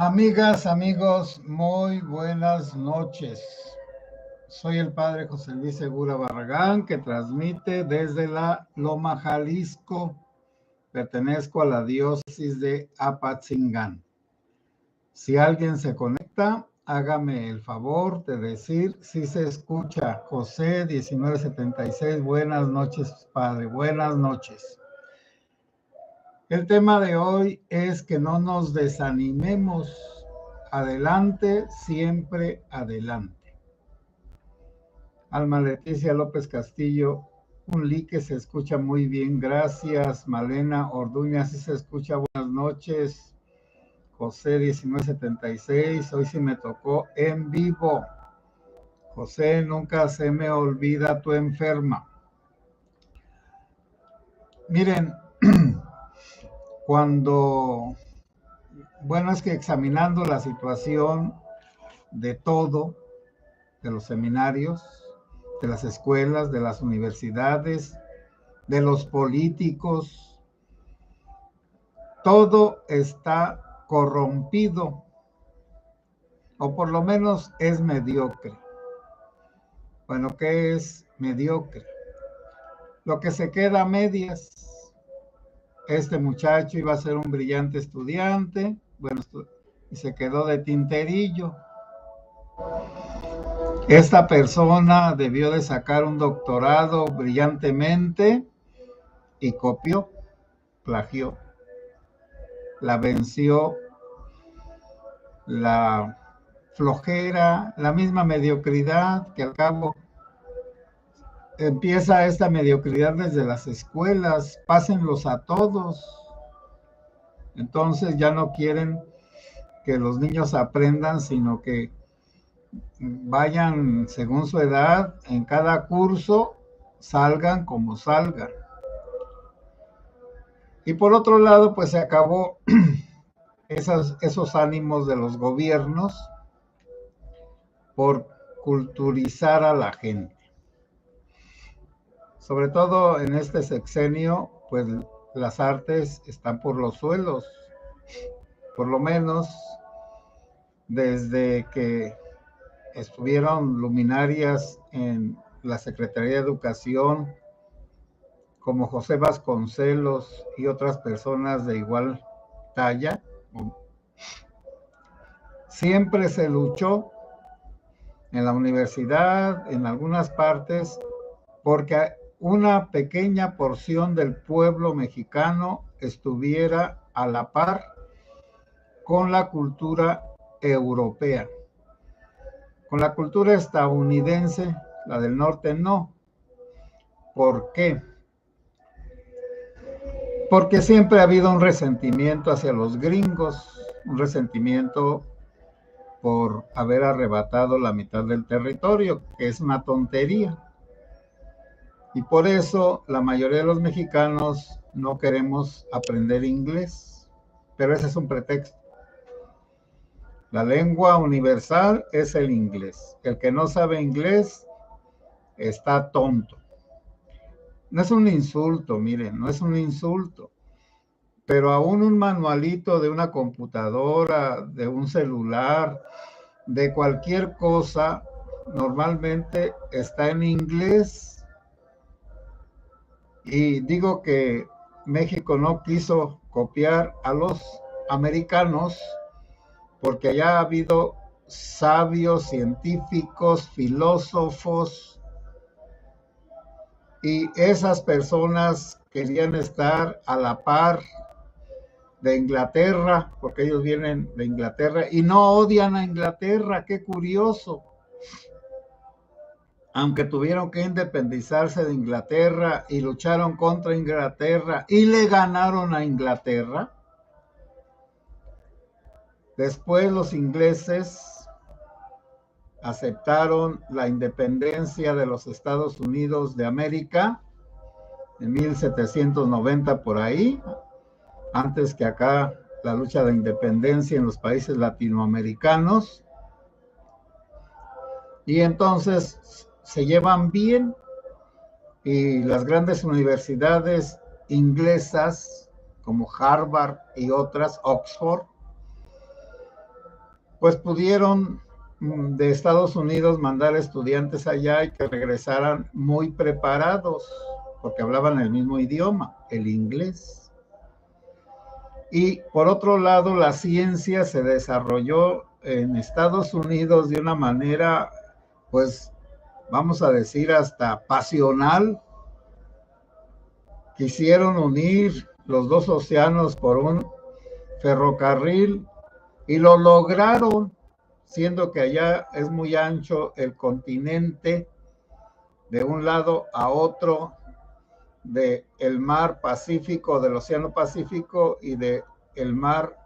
Amigas, amigos, muy buenas noches. Soy el padre José Luis Segura Barragán, que transmite desde la Loma, Jalisco. Pertenezco a la diócesis de Apatzingán. Si alguien se conecta, hágame el favor de decir si se escucha. José 1976, buenas noches, padre, buenas noches. El tema de hoy es que no nos desanimemos. Adelante, siempre adelante. Alma Leticia López Castillo, un like se escucha muy bien, gracias. Malena Orduña, sí se escucha, buenas noches. José 1976, hoy sí me tocó en vivo. José, nunca se me olvida tu enferma. Miren, es que examinando la situación de todo, de los seminarios, de las escuelas, de las universidades, de los políticos, todo está corrompido, o por lo menos es mediocre. Bueno, ¿qué es mediocre? Lo que se queda a medias. Este muchacho iba a ser un brillante estudiante, y se quedó de tinterillo. Esta persona debió de sacar un doctorado brillantemente y copió, plagió. La venció la flojera, la misma mediocridad, que al cabo empieza esta mediocridad desde las escuelas, pásenlos a todos. Entonces ya no quieren que los niños aprendan, sino que vayan según su edad, en cada curso salgan como salgan. Y por otro lado, pues se acabó esos ánimos de los gobiernos por culturizar a la gente. Sobre todo en este sexenio, pues las artes están por los suelos, por lo menos desde que estuvieron luminarias en la Secretaría de Educación, como José Vasconcelos y otras personas de igual talla. Siempre se luchó en la universidad, en algunas partes, porque una pequeña porción del pueblo mexicano estuviera a la par con la cultura europea. Con la cultura estadounidense, la del norte no. ¿Por qué? Porque siempre ha habido un resentimiento hacia los gringos, un resentimiento por haber arrebatado la mitad del territorio, que es una tontería. Y por eso la mayoría de los mexicanos no queremos aprender inglés, pero ese es un pretexto. La lengua universal es el inglés. El que no sabe inglés está tonto. No es un insulto, miren, no es un insulto, pero aún un manualito de una computadora, de un celular, de cualquier cosa, normalmente está en inglés. Y digo que México no quiso copiar a los americanos porque allá ha habido sabios, científicos, filósofos, y esas personas querían estar a la par de Inglaterra, porque ellos vienen de Inglaterra y no odian a Inglaterra, qué curioso. Aunque tuvieron que independizarse de Inglaterra y lucharon contra Inglaterra y le ganaron a Inglaterra, después los ingleses aceptaron la independencia de los Estados Unidos de América en 1790 por ahí, antes que acá la lucha de independencia en los países latinoamericanos, y entonces se llevan bien, y las grandes universidades inglesas como Harvard y otras, Oxford, pues pudieron de Estados Unidos mandar estudiantes allá y que regresaran muy preparados, porque hablaban el mismo idioma, el inglés. Y por otro lado, la ciencia se desarrolló en Estados Unidos de una manera, pues, vamos a decir, hasta pasional. Quisieron unir los dos océanos por un ferrocarril y lo lograron, siendo que allá es muy ancho el continente de un lado a otro del mar Pacífico, del Océano Pacífico y del mar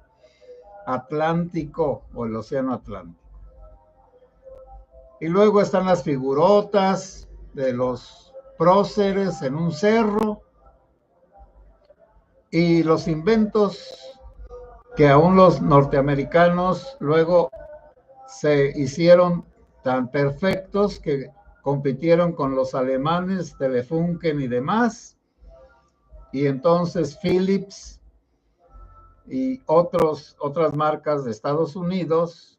Atlántico o el Océano Atlántico. Y luego están las figurotas de los próceres en un cerro y los inventos que aún los norteamericanos luego se hicieron tan perfectos que compitieron con los alemanes, Telefunken y demás, y entonces Philips y otras marcas de Estados Unidos,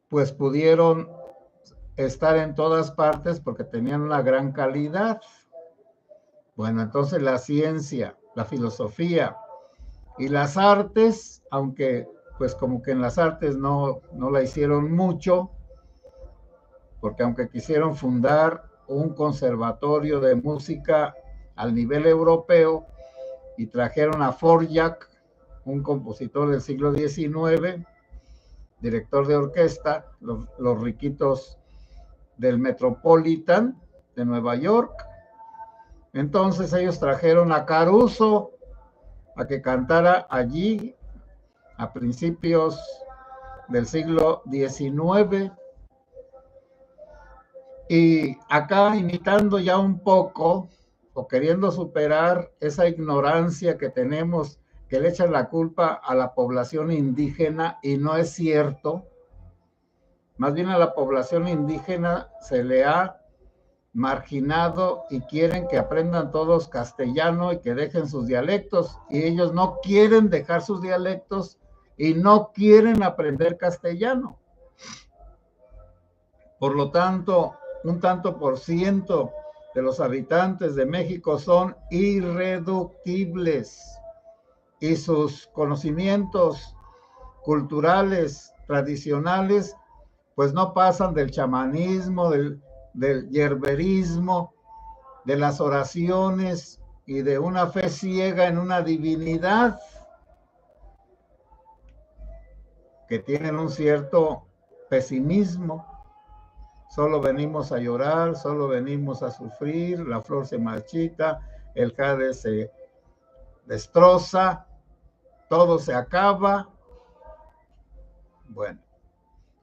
pues pudieron estar en todas partes porque tenían una gran calidad. Bueno, entonces la ciencia, la filosofía y las artes, aunque pues como que en las artes no la hicieron mucho, porque aunque quisieron fundar un conservatorio de música al nivel europeo y trajeron a Dvořák, un compositor del siglo XIX, director de orquesta, los riquitos del Metropolitan de Nueva York. Entonces ellos trajeron a Caruso a que cantara allí a principios del siglo XIX. Y acá imitando ya un poco o queriendo superar esa ignorancia que tenemos, que le echan la culpa a la población indígena, y no es cierto. Más bien a la población indígena se le ha marginado y quieren que aprendan todos castellano y que dejen sus dialectos, y ellos no quieren dejar sus dialectos y no quieren aprender castellano. Por lo tanto, un tanto por ciento de los habitantes de México son irreductibles y sus conocimientos culturales, tradicionales, pues no pasan del chamanismo, del yerberismo, de las oraciones y de una fe ciega en una divinidad que tienen un cierto pesimismo. Solo venimos a llorar, solo venimos a sufrir, la flor se marchita, el jade se destroza, todo se acaba. Bueno,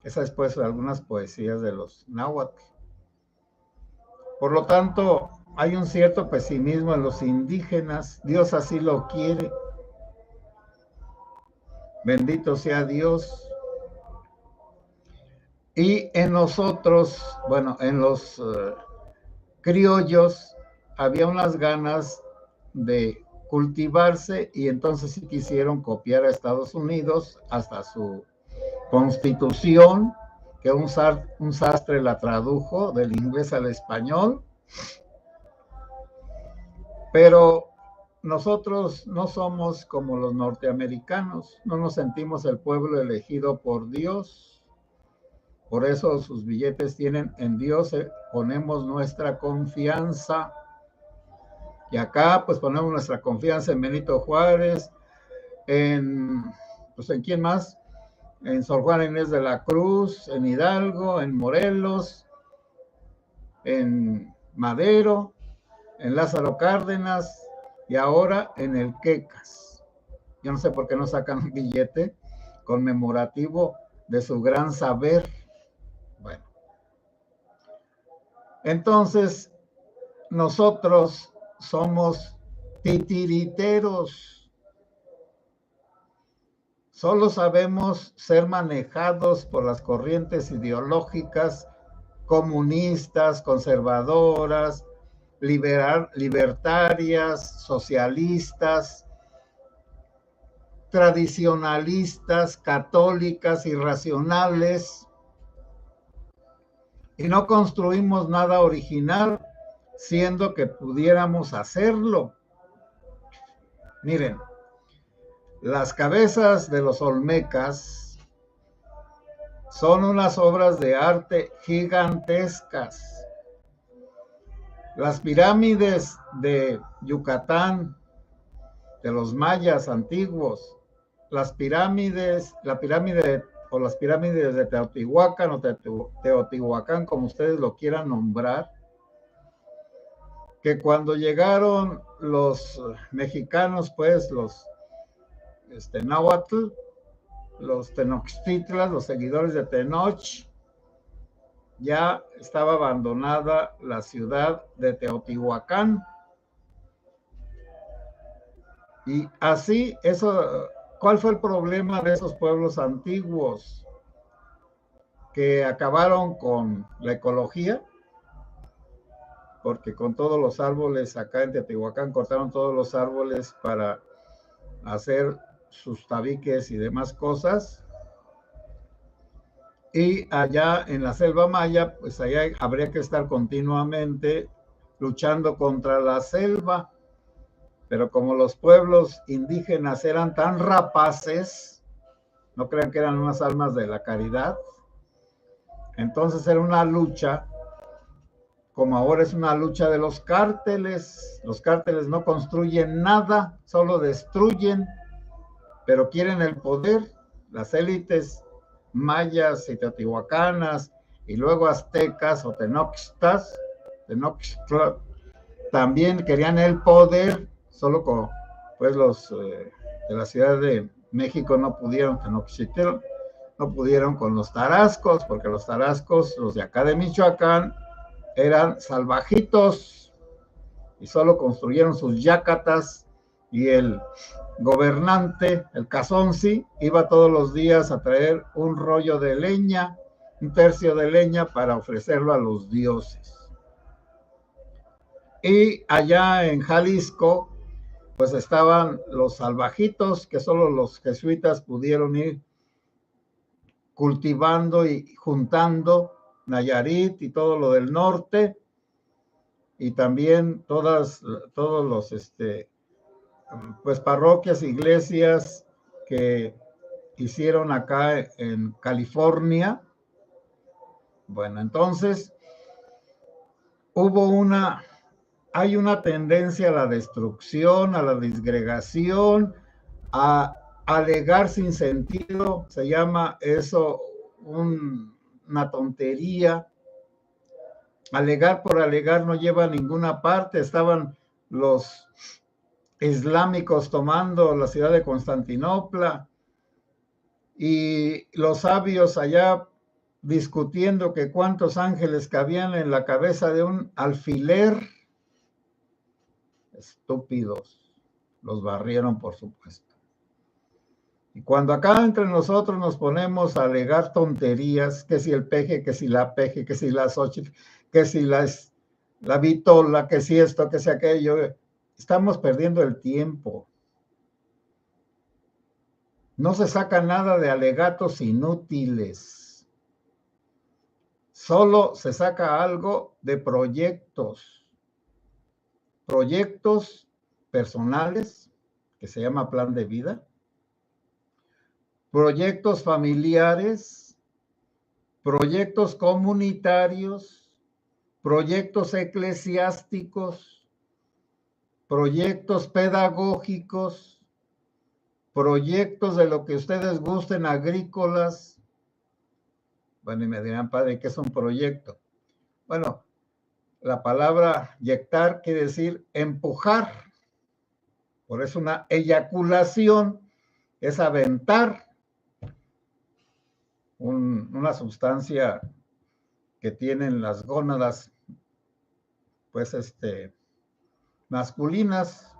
esas pues algunas poesías de los náhuatl. Por lo tanto, hay un cierto pesimismo en los indígenas. Dios así lo quiere. Bendito sea Dios. Y en nosotros, bueno, en los criollos, había unas ganas de cultivarse, y entonces sí quisieron copiar a Estados Unidos hasta su constitución, que un sastre la tradujo del inglés al español. Pero nosotros no somos como los norteamericanos, no nos sentimos el pueblo elegido por Dios. Por eso sus billetes tienen en Dios, ponemos nuestra confianza. Y acá pues ponemos nuestra confianza en Benito Juárez, pues en quién más, en Sor Juana Inés de la Cruz, en Hidalgo, en Morelos, en Madero, en Lázaro Cárdenas y ahora en el Quecas. Yo no sé por qué no sacan un billete conmemorativo de su gran saber. Bueno, entonces nosotros somos titiriteros. Solo sabemos ser manejados por las corrientes ideológicas comunistas, conservadoras, libertarias, socialistas, tradicionalistas, católicas, irracionales, y no construimos nada original, siendo que pudiéramos hacerlo. Miren, las cabezas de los olmecas son unas obras de arte gigantescas. Las pirámides de Yucatán, de los mayas antiguos, las pirámides de Teotihuacán o Teotihuacán, como ustedes lo quieran nombrar, que cuando llegaron los mexicanos, pues los náhuatl, los tenochtitlas, los seguidores de Tenoch, ya estaba abandonada la ciudad de Teotihuacán. Y así, ¿cuál fue el problema de esos pueblos antiguos? Que acabaron con la ecología, porque con todos los árboles acá en Teotihuacán cortaron todos los árboles para hacer sus tabiques y demás cosas. Y allá en la selva maya, pues allá habría que estar continuamente luchando contra la selva. Pero como los pueblos indígenas eran tan rapaces, no crean que eran unas almas de la caridad, entonces era una lucha, como ahora es una lucha de los cárteles. Los cárteles no construyen nada, solo destruyen, pero quieren el poder. Las élites mayas y teotihuacanas y luego aztecas o tenochtitlas también querían el poder, solo con, pues los de la Ciudad de México no pudieron, Tenochtitlan, no pudieron con los tarascos, porque los tarascos, los de acá de Michoacán, eran salvajitos y solo construyeron sus yacatas, y el gobernante, el Cazonzi, iba todos los días a traer un rollo de leña, un tercio de leña para ofrecerlo a los dioses. Y allá en Jalisco, pues estaban los salvajitos, que solo los jesuitas pudieron ir cultivando y juntando, Nayarit y todo lo del norte, y también todos los pues parroquias, iglesias que hicieron acá en California. Bueno, entonces hay una tendencia a la destrucción, a la disgregación, a alegar sin sentido. Se llama eso una tontería. Alegar por alegar no lleva a ninguna parte. Estaban los islámicos tomando la ciudad de Constantinopla y los sabios allá discutiendo que cuántos ángeles cabían en la cabeza de un alfiler. Estúpidos, los barrieron, por supuesto. Y cuando acá entre nosotros nos ponemos a alegar tonterías, que si el peje, que si la peje, que si la xochitl, que si la vitola, que si esto, que si aquello, estamos perdiendo el tiempo. No se saca nada de alegatos inútiles. Solo se saca algo de proyectos personales, que se llama plan de vida, proyectos familiares, proyectos comunitarios, proyectos eclesiásticos, proyectos pedagógicos, proyectos de lo que ustedes gusten, agrícolas. Bueno, y me dirán, padre, ¿qué es un proyecto? Bueno, la palabra yectar quiere decir empujar. Por eso una eyaculación es aventar una sustancia que tienen las gónadas, pues masculinas,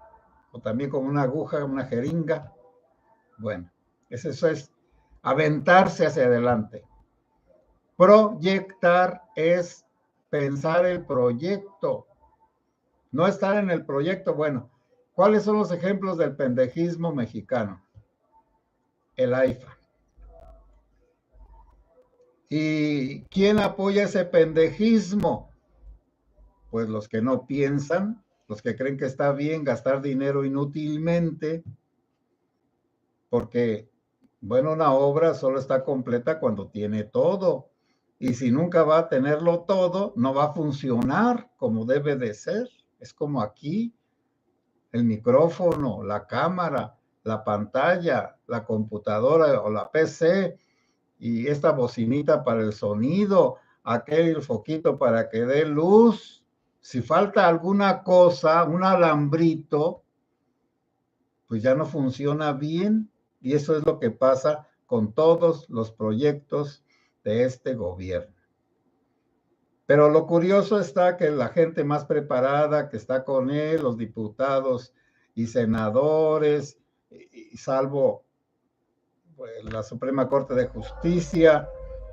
o también como una aguja, una jeringa. Bueno, eso es aventarse hacia adelante. Proyectar es pensar el proyecto, no estar en el proyecto. Bueno, ¿cuáles son los ejemplos del pendejismo mexicano? el AIFA. ¿Y quién apoya ese pendejismo? Pues los que no piensan, los que creen que está bien gastar dinero inútilmente, porque, bueno, una obra solo está completa cuando tiene todo. Y si nunca va a tenerlo todo, no va a funcionar como debe de ser. Es como aquí, el micrófono, la cámara, la pantalla, la computadora o la PC, y esta bocinita para el sonido, aquel foquito para que dé luz. Si falta alguna cosa, un alambrito, pues ya no funciona bien. Y eso es lo que pasa con todos los proyectos de este gobierno. Pero lo curioso está que la gente más preparada que está con él, los diputados y senadores, y salvo pues, la Suprema Corte de Justicia,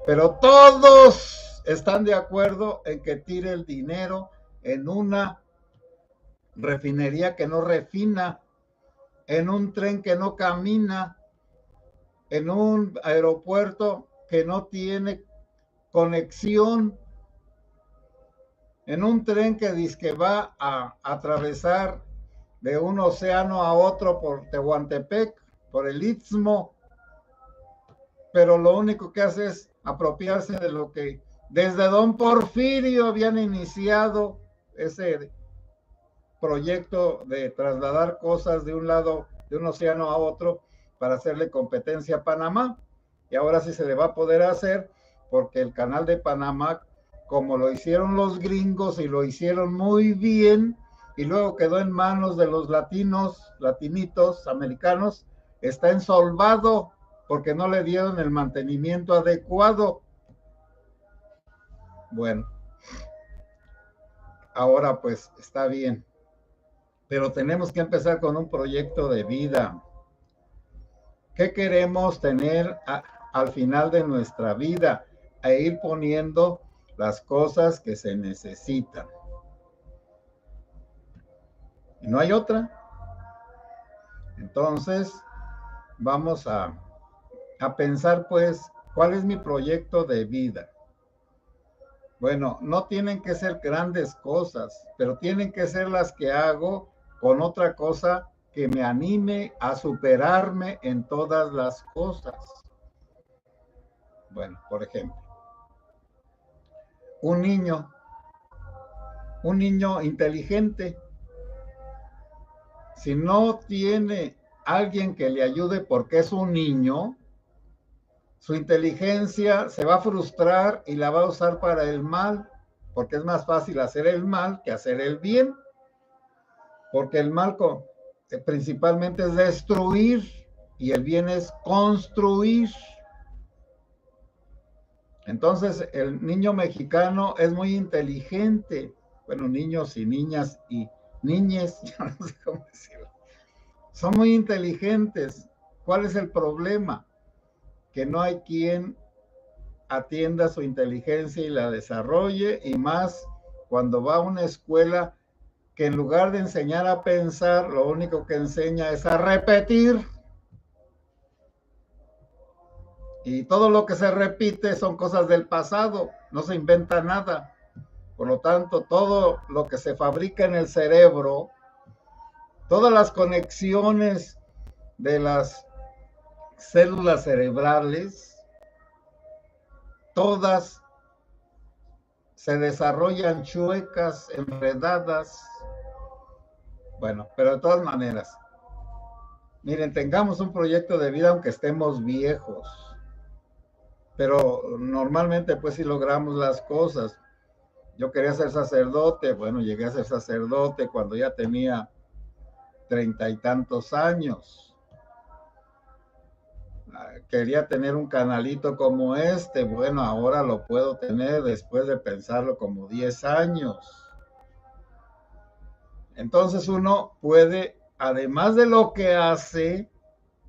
pero todos están de acuerdo en que tire el dinero en una refinería que no refina, en un tren que no camina, en un aeropuerto que no tiene conexión, en un tren que dice que va a atravesar de un océano a otro por Tehuantepec, por el Istmo, pero lo único que hace es apropiarse de lo que desde Don Porfirio habían iniciado ese proyecto de trasladar cosas de un lado, de un océano a otro, para hacerle competencia a Panamá. Y ahora sí se le va a poder hacer, porque el canal de Panamá, como lo hicieron los gringos y lo hicieron muy bien, y luego quedó en manos de los latinitos, americanos, está ensolvado porque no le dieron el mantenimiento adecuado. Bueno, ahora pues está bien, pero tenemos que empezar con un proyecto de vida. ¿Qué queremos tener al final de nuestra vida? E ir poniendo las cosas que se necesitan. Y no hay otra. Entonces, vamos a pensar, pues, ¿cuál es mi proyecto de vida? Bueno, no tienen que ser grandes cosas, pero tienen que ser las que hago con otra cosa que me anime a superarme en todas las cosas. Bueno, por ejemplo, un niño inteligente, si no tiene alguien que le ayude porque es un niño, su inteligencia se va a frustrar y la va a usar para el mal, porque es más fácil hacer el mal que hacer el bien, porque el mal principalmente es destruir y el bien es construir. Entonces, el niño mexicano es muy inteligente. Bueno, niños y niñas y niñes, yo no sé cómo decirlo. Son muy inteligentes. ¿Cuál es el problema? Que no hay quien atienda su inteligencia y la desarrolle, y más cuando va a una escuela que en lugar de enseñar a pensar, lo único que enseña es a repetir. Y todo lo que se repite son cosas del pasado, no se inventa nada. Por lo tanto, todo lo que se fabrica en el cerebro, todas las conexiones de las células cerebrales, todas se desarrollan chuecas, enredadas. Bueno, pero de todas maneras, miren, tengamos un proyecto de vida aunque estemos viejos, pero normalmente pues sí logramos las cosas. Yo quería ser sacerdote, bueno, llegué a ser sacerdote cuando ya tenía 30 y tantos años. Quería tener un canalito como este, bueno, ahora lo puedo tener después de pensarlo como 10 años. Entonces uno puede, además de lo que hace,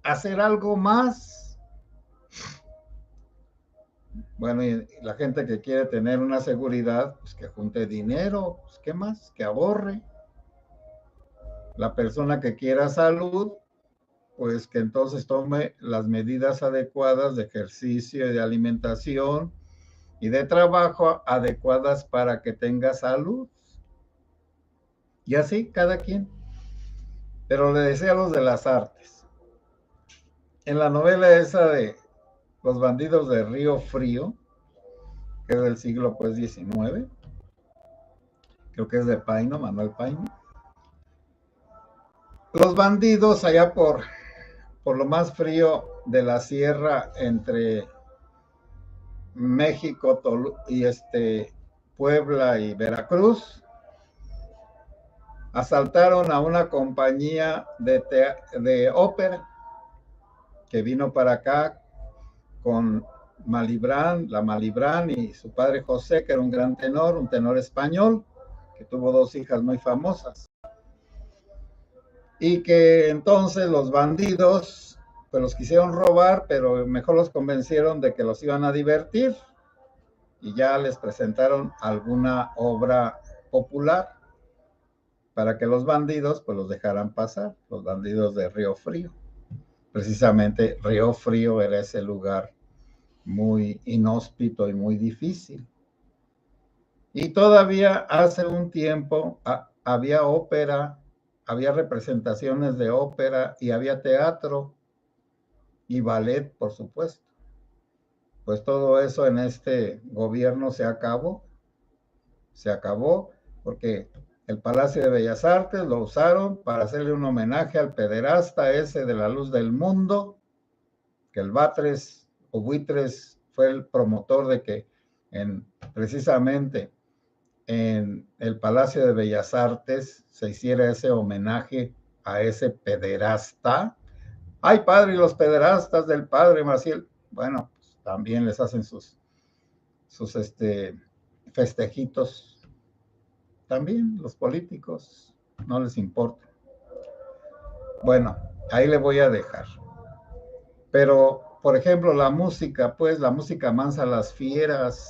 hacer algo más. Bueno, y la gente que quiere tener una seguridad, pues que junte dinero, pues ¿qué más? Que ahorre. La persona que quiera salud, pues que entonces tome las medidas adecuadas de ejercicio y de alimentación y de trabajo adecuadas para que tenga salud. Y así cada quien. Pero le decía a los de las artes. En la novela esa de Los bandidos de Río Frío, que es del siglo pues XIX, creo que es de Paino, Manuel Paino. Los bandidos allá por lo más frío de la sierra entre México y Puebla y Veracruz, asaltaron a una compañía de ópera que vino para acá con la Malibran y su padre José, que era un gran tenor, un tenor español, que tuvo 2 hijas muy famosas. Y que entonces los bandidos pues los quisieron robar, pero mejor los convencieron de que los iban a divertir y ya les presentaron alguna obra popular para que los bandidos pues los dejaran pasar, los bandidos de Río Frío. Precisamente Río Frío era ese lugar muy inhóspito y muy difícil. Y todavía hace un tiempo había ópera, había representaciones de ópera y había teatro y ballet, por supuesto. Pues todo eso en este gobierno se acabó porque el Palacio de Bellas Artes lo usaron para hacerle un homenaje al pederasta ese de La Luz del Mundo, que el Batres o Buitres fue el promotor de que precisamente en el Palacio de Bellas Artes se hiciera ese homenaje a ese pederasta. Ay, padre, y los pederastas del padre Maciel, bueno, pues también les hacen sus festejitos. También los políticos no les importa. Bueno, ahí le voy a dejar. Pero, por ejemplo, la música, pues la música mansa las fieras,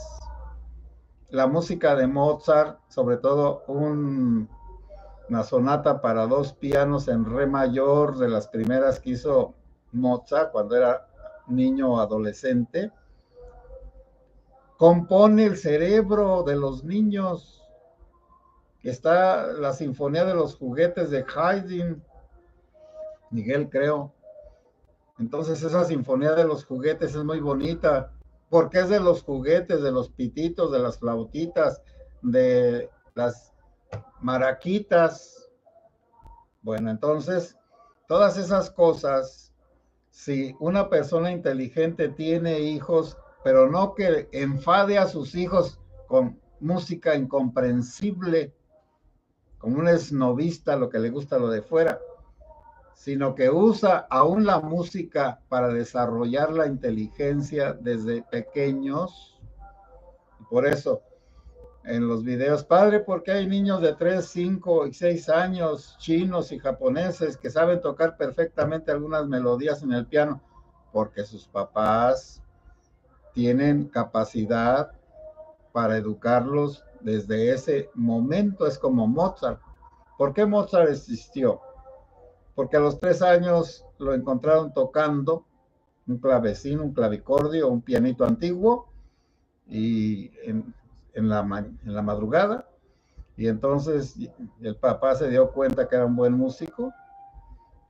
la música de Mozart, sobre todo una sonata para 2 pianos en re mayor, de las primeras que hizo Mozart cuando era niño o adolescente, compone el cerebro de los niños. Está la Sinfonía de los Juguetes de Haydn, Miguel, creo. Entonces esa Sinfonía de los Juguetes es muy bonita, porque es de los juguetes, de los pititos, de las flautitas, de las maraquitas. Bueno, entonces, todas esas cosas, si una persona inteligente tiene hijos, pero no que enfade a sus hijos con música incomprensible, como un esnovista, lo que le gusta lo de fuera, sino que usa aún la música para desarrollar la inteligencia desde pequeños. Por eso, en los videos, padre, ¿por qué hay niños de 3, 5 y 6 años, chinos y japoneses, que saben tocar perfectamente algunas melodías en el piano? Porque sus papás tienen capacidad para educarlos desde ese momento. Es como Mozart. ¿Por qué Mozart existió? Porque a los 3 años lo encontraron tocando un clavecín, un clavicordio, un pianito antiguo, y en la madrugada, y entonces el papá se dio cuenta que era un buen músico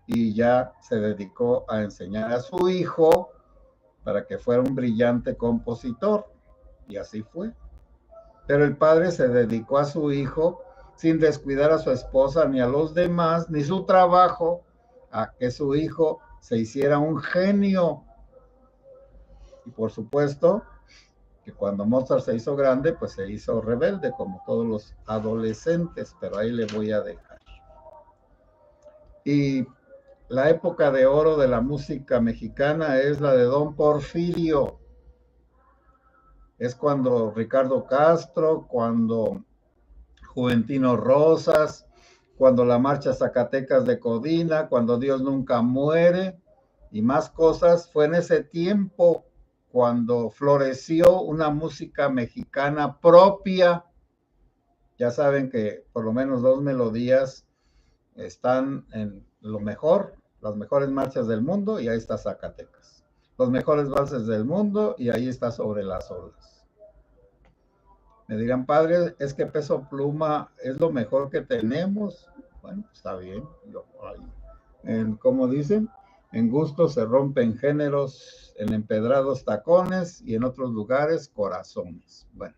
y ya se dedicó a enseñar a su hijo para que fuera un brillante compositor, y así fue. Pero el padre se dedicó a su hijo sin descuidar a su esposa ni a los demás, ni su trabajo, a que su hijo se hiciera un genio. Y por supuesto que cuando Mozart se hizo grande, pues se hizo rebelde, como todos los adolescentes, pero ahí le voy a dejar. Y la época de oro de la música mexicana es la de Don Porfirio. Es cuando Ricardo Castro, cuando Juventino Rosas, cuando la marcha Zacatecas de Codina, cuando Dios nunca muere y más cosas. Fue en ese tiempo cuando floreció una música mexicana propia. Ya saben que por lo menos 2 melodías están en lo mejor, Las mejores marchas del mundo y ahí está Zacatecas. Los mejores valses del mundo y ahí está Sobre las olas. Me dirán, padre, es que Peso Pluma es lo mejor que tenemos. Bueno, está bien. Como dicen, en gusto se rompen géneros, en empedrados tacones y en otros lugares corazones. Bueno,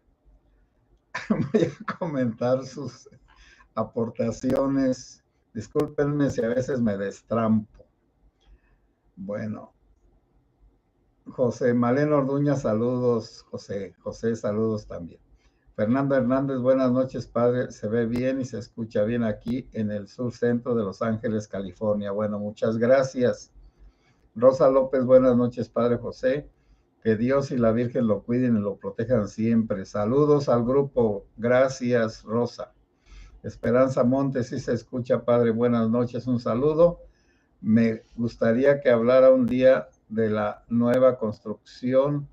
voy a comentar sus aportaciones. Discúlpenme si a veces me destrampo. Bueno, José Maleno Orduña, saludos. José, saludos también. Fernando Hernández, buenas noches, padre. Se ve bien y se escucha bien aquí en el sur centro de Los Ángeles, California. Bueno, muchas gracias. Rosa López, buenas noches, padre José. Que Dios y la Virgen lo cuiden y lo protejan siempre. Saludos al grupo. Gracias, Rosa. Esperanza Montes, sí se escucha, padre. Buenas noches, un saludo. Me gustaría que hablara un día de la nueva construcción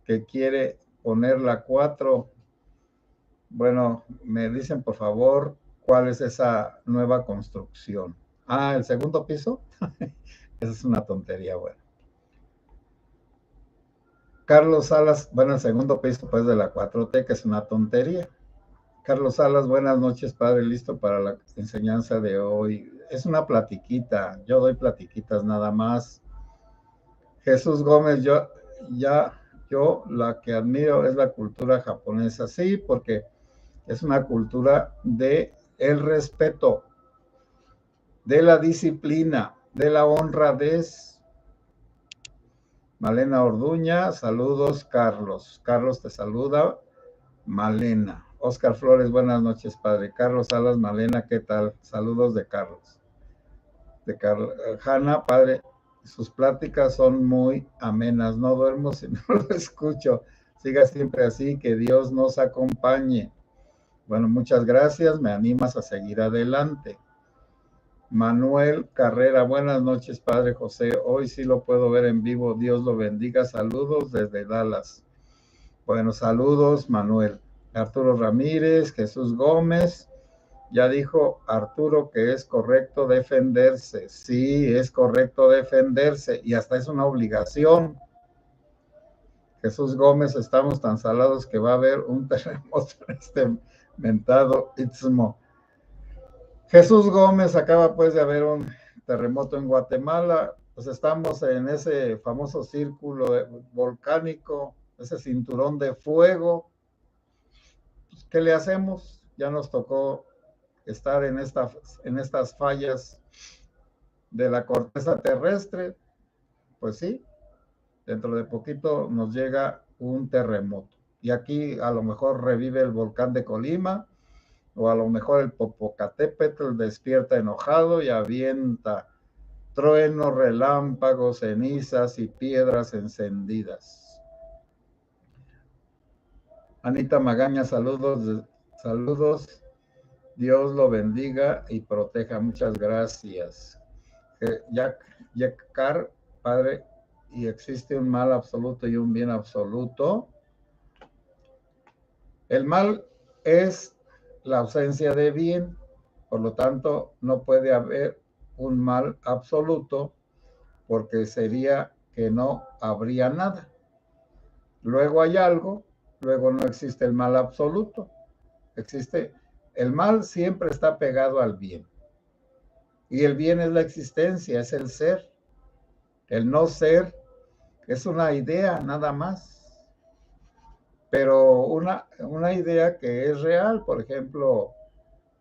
que quiere poner la 4. Bueno, me dicen por favor cuál es esa nueva construcción. Ah, el segundo piso. Esa es una tontería, bueno. Carlos Salas, bueno, el segundo piso pues de la 4T, que es una tontería. Carlos Salas, buenas noches, padre, listo para la enseñanza de hoy. Es una platiquita, yo doy platiquitas nada más. Jesús Gómez, yo la que admiro es la cultura japonesa, sí, porque es una cultura de el respeto, de la disciplina, de la honradez. Malena Orduña, saludos, Carlos. Carlos te saluda, Malena. Oscar Flores, buenas noches, padre. Carlos Salas, Malena, ¿qué tal? Saludos de Carlos. Hanna, padre, sus pláticas son muy amenas. No duermo si no lo escucho. Siga siempre así, que Dios nos acompañe. Bueno, muchas gracias, me animas a seguir adelante. Manuel Carrera, buenas noches, padre José. Hoy sí lo puedo ver en vivo. Dios lo bendiga. Saludos desde Dallas. Bueno, saludos, Manuel. Arturo Ramírez, Jesús Gómez. Ya dijo Arturo que es correcto defenderse. Sí, es correcto defenderse y hasta es una obligación. Jesús Gómez, estamos tan salados que va a haber un terremoto en este mentado istmo. Jesús Gómez, acaba pues de haber un terremoto en Guatemala, pues estamos en ese famoso círculo volcánico, ese cinturón de fuego. Pues, ¿qué le hacemos? Ya nos tocó estar en estas fallas de la corteza terrestre. Pues sí, dentro de poquito nos llega un terremoto. Y aquí a lo mejor revive el volcán de Colima, o a lo mejor el Popocatépetl despierta enojado y avienta truenos, relámpagos, cenizas y piedras encendidas. Anita Magaña, saludos. Dios lo bendiga y proteja. Muchas gracias. Jack Carr, padre, ¿y existe un mal absoluto y un bien absoluto? El mal es la ausencia de bien, por lo tanto no puede haber un mal absoluto porque sería que no habría nada. Luego hay algo, luego no existe el mal absoluto. El mal siempre está pegado al bien. Y el bien es la existencia, es el ser. El no ser es una idea nada más. Pero una idea que es real, por ejemplo,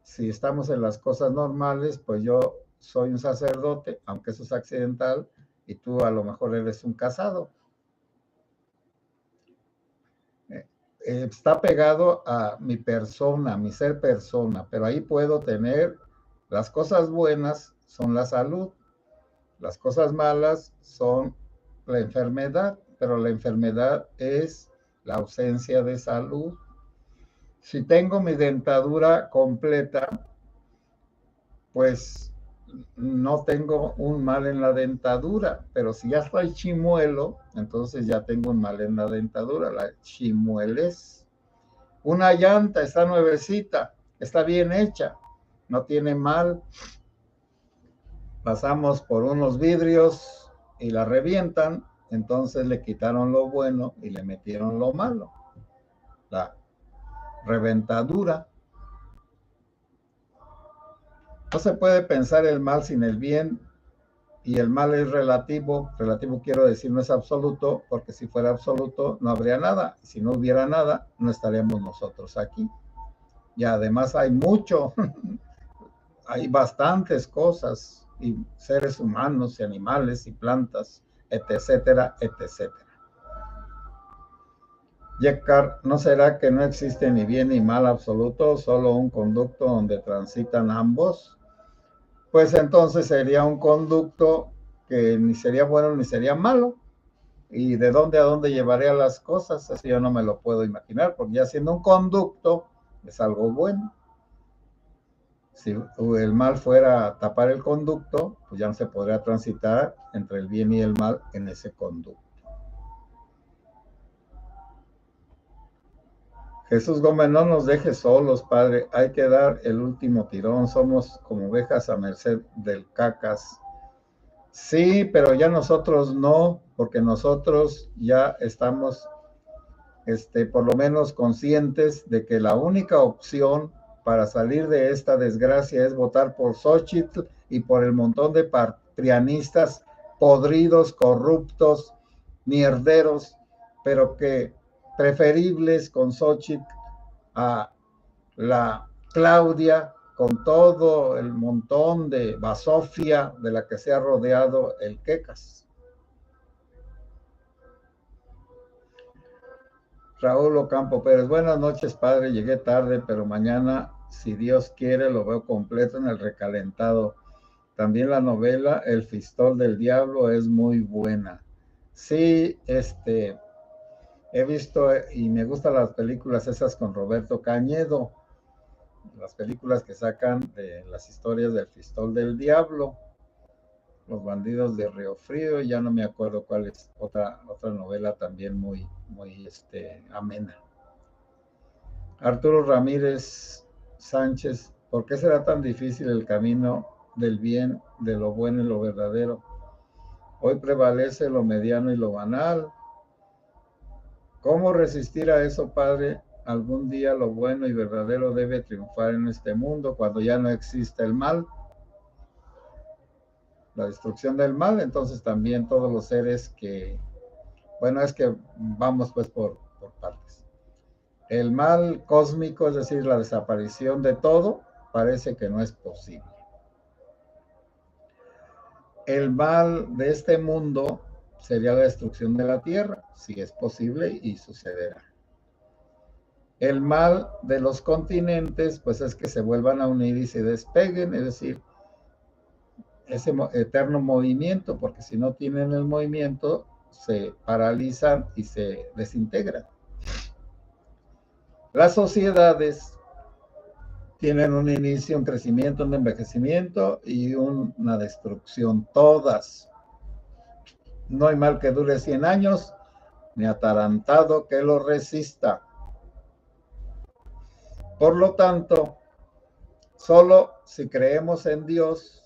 si estamos en las cosas normales, pues yo soy un sacerdote, aunque eso es accidental, y tú a lo mejor eres un casado. Está pegado a mi persona, a mi ser persona, pero ahí puedo tener las cosas buenas son la salud, las cosas malas son la enfermedad, pero la enfermedad es la ausencia de salud. Si tengo mi dentadura completa, pues no tengo un mal en la dentadura, pero si ya estoy chimuelo, entonces ya tengo un mal en la dentadura, la chimuelez. Una llanta está nuevecita, está bien hecha, no tiene mal. pasamos por unos vidrios y la revientan, entonces le quitaron lo bueno y le metieron lo malo, la reventadura. No se puede pensar el mal sin el bien, y el mal es relativo. Relativo quiero decir no es absoluto, porque si fuera absoluto no habría nada. Si no hubiera nada, no estaríamos nosotros aquí. Y además hay mucho, hay bastantes cosas, y seres humanos y animales y plantas, etcétera, etcétera. Yekar, ¿no será que no existe ni bien ni mal absoluto, solo un conducto donde transitan ambos? Pues entonces sería un conducto que ni sería bueno ni sería malo. ¿Y de dónde a dónde llevaría las cosas? Eso yo no me lo puedo imaginar, porque ya siendo un conducto es algo bueno. Si el mal fuera tapar el conducto, pues ya no se podría transitar entre el bien y el mal en ese conducto. Jesús Gómez, no nos dejes solos, Padre, hay que dar el último tirón, somos como ovejas a merced del cacas. Sí, pero ya nosotros no, porque nosotros ya estamos por lo menos conscientes de que la única opción para salir de esta desgracia es votar por Xóchitl y por el montón de patrianistas podridos, corruptos, mierderos, pero que preferibles con Xóchitl a la Claudia, con todo el montón de basofia de la que se ha rodeado el Quecas. Raúl Ocampo Pérez, buenas noches, padre. Llegué tarde, pero mañana, si Dios quiere, lo veo completo en el recalentado. También la novela El Fistol del Diablo es muy buena. Sí, he visto y me gustan las películas esas con Roberto Cañedo, las películas que sacan de las historias del Fistol del Diablo, Los Bandidos de Río Frío, ya no me acuerdo cuál es otra novela también muy amena. Arturo Ramírez Sánchez, ¿por qué será tan difícil el camino del bien, de lo bueno y lo verdadero? Hoy prevalece lo mediano y lo banal. ¿Cómo resistir a eso, Padre? Algún día lo bueno y verdadero debe triunfar en este mundo cuando ya no exista el mal, la destrucción del mal. Entonces también todos los seres que, bueno, es que vamos pues por partes. El mal cósmico, es decir, la desaparición de todo, parece que no es posible. El mal de este mundo sería la destrucción de la tierra, si es posible y sucederá. El mal de los continentes, pues es que se vuelvan a unir y se despeguen, es decir, ese eterno movimiento, porque si no tienen el movimiento, se paralizan y se desintegran. Las sociedades tienen un inicio, un crecimiento, un envejecimiento y una destrucción, todas. No hay mal que dure 100 años, ni atarantado que lo resista. Por lo tanto, solo si creemos en Dios,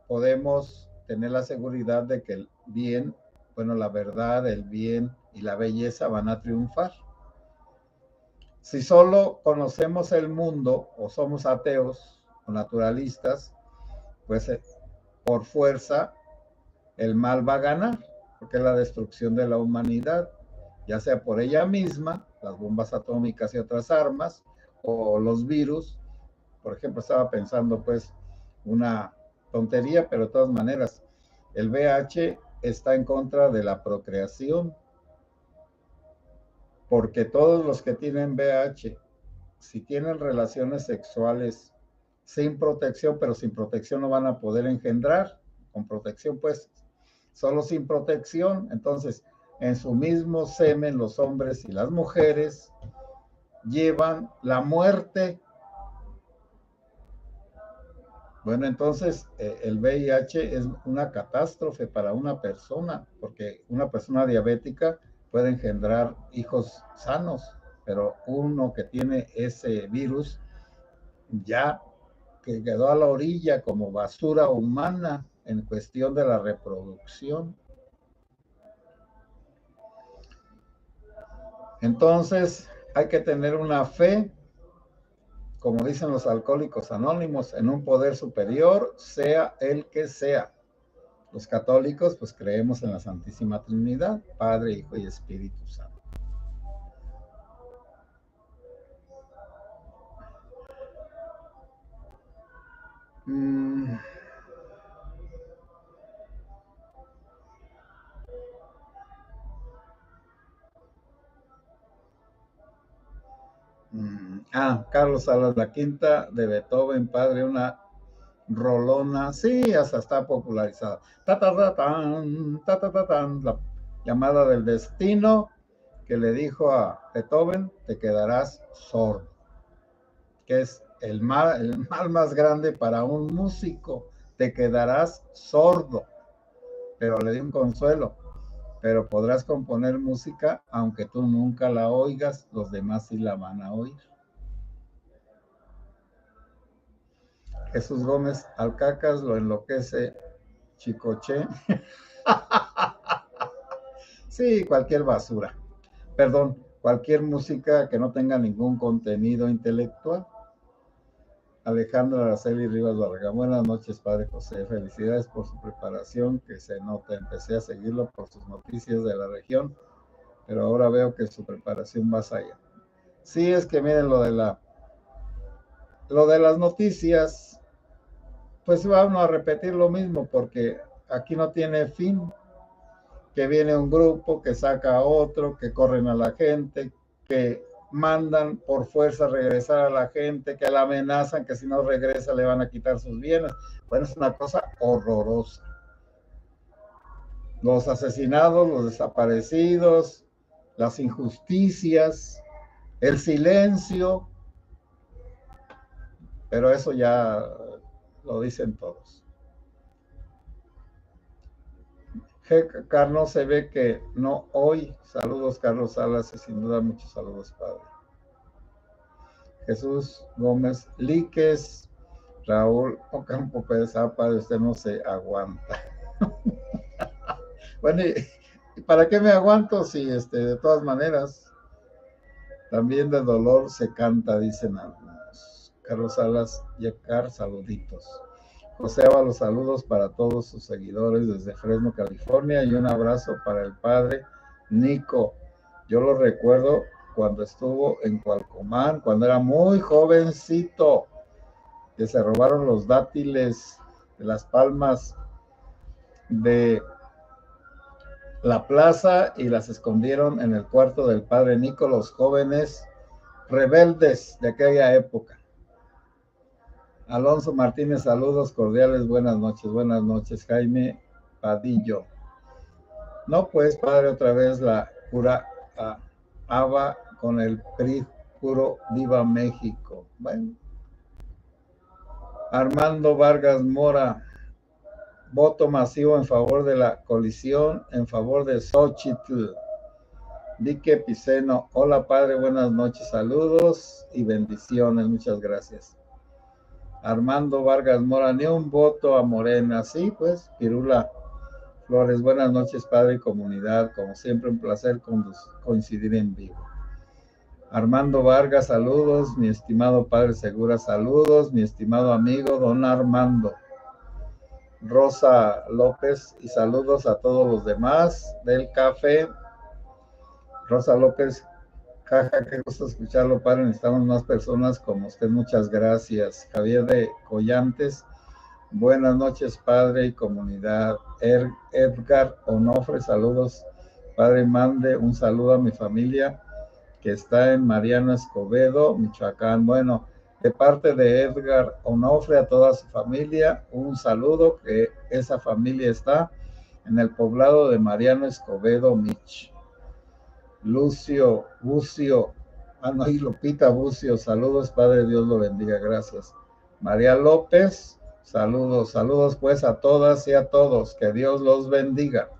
podemos tener la seguridad de que el bien, bueno, la verdad, el bien y la belleza van a triunfar. Si solo conocemos el mundo o somos ateos o naturalistas, pues por fuerza el mal va a ganar, porque es la destrucción de la humanidad, ya sea por ella misma, las bombas atómicas y otras armas, o los virus. Por ejemplo, estaba pensando pues una tontería, pero de todas maneras, el VIH está en contra de la procreación, porque todos los que tienen VIH, si tienen relaciones sexuales sin protección, pero sin protección no van a poder engendrar, con protección pues, solo sin protección. Entonces, en su mismo semen, los hombres y las mujeres llevan la muerte. Bueno, entonces el VIH es una catástrofe para una persona, porque una persona diabética puede engendrar hijos sanos, pero uno que tiene ese virus ya que quedó a la orilla como basura humana en cuestión de la reproducción. Entonces, hay que tener una fe, como dicen los alcohólicos anónimos, en un poder superior, sea el que sea. Los católicos, pues creemos en la Santísima Trinidad, Padre, Hijo y Espíritu Santo. Carlos Salas, la quinta de Beethoven, padre, una rolona, sí, hasta está popularizada. Ta, ta, ta, tan, ta, ta, ta, tan, la llamada del destino que le dijo a Beethoven, te quedarás sordo, que es el mal más grande para un músico, te quedarás sordo, pero le dio un consuelo, pero podrás componer música aunque tú nunca la oigas, los demás sí la van a oír. Jesús Gómez, Alcacas lo enloquece Chicoche. Sí, cualquier basura. Perdón, cualquier música que no tenga ningún contenido intelectual. Alejandra Araceli Rivas Barragán, buenas noches, Padre José. Felicidades por su preparación, que se nota. Empecé a seguirlo por sus noticias de la región, pero ahora veo que su preparación va allá. Sí, es que miren lo de las noticias, pues vamos a repetir lo mismo, porque aquí no tiene fin, que viene un grupo, que saca a otro, que corren a la gente, que mandan por fuerza regresar a la gente, que la amenazan, que si no regresa le van a quitar sus bienes. Bueno, es una cosa horrorosa. Los asesinados, los desaparecidos, las injusticias, el silencio, pero eso ya lo dicen todos. Carlos, se ve que no hoy. Saludos, Carlos Salas, y sin duda muchos saludos, Padre. Jesús Gómez Líquez, Raúl Ocampo Pérez, Padre, usted no se aguanta. Bueno, ¿y para qué me aguanto si de todas maneras también de dolor se canta, dicen algunos? Carlos Salas, Yecar, saluditos. José Ábalos, saludos para todos sus seguidores desde Fresno, California, y un abrazo para el padre Nico. Yo lo recuerdo cuando estuvo en Cualcomán, cuando era muy jovencito, que se robaron los dátiles de las palmas de la plaza y las escondieron en el cuarto del padre Nico, los jóvenes rebeldes de aquella época. Alonso Martínez, saludos cordiales, buenas noches, Jaime Padillo. No, pues, padre, otra vez la pura ABA con el PRI puro Viva México. Bueno. Armando Vargas Mora, voto masivo en favor de la coalición, en favor de Xochitl. Dique Piceno, hola padre, buenas noches, saludos y bendiciones, muchas gracias. Armando Vargas Mora, ni un voto a Morena. Sí, pues, Pirula Flores, buenas noches, padre y comunidad. Como siempre, un placer coincidir en vivo. Armando Vargas, saludos. Mi estimado padre Segura, saludos. Mi estimado amigo don Armando. Rosa López, y saludos a todos los demás del café. Rosa López, jaja, qué gusto escucharlo, padre. Necesitamos más personas como usted, muchas gracias. Javier de Collantes, buenas noches, padre y comunidad. Edgar Onofre, saludos, padre. Mande un saludo a mi familia que está en Mariano Escobedo, Michoacán. Bueno, de parte de Edgar Onofre a toda su familia, un saludo, que esa familia está en el poblado de Mariano Escobedo, Mich. Lucio Bucio, y Lupita Bucio, saludos, padre, Dios lo bendiga, gracias. María López, saludos pues a todas y a todos, que Dios los bendiga.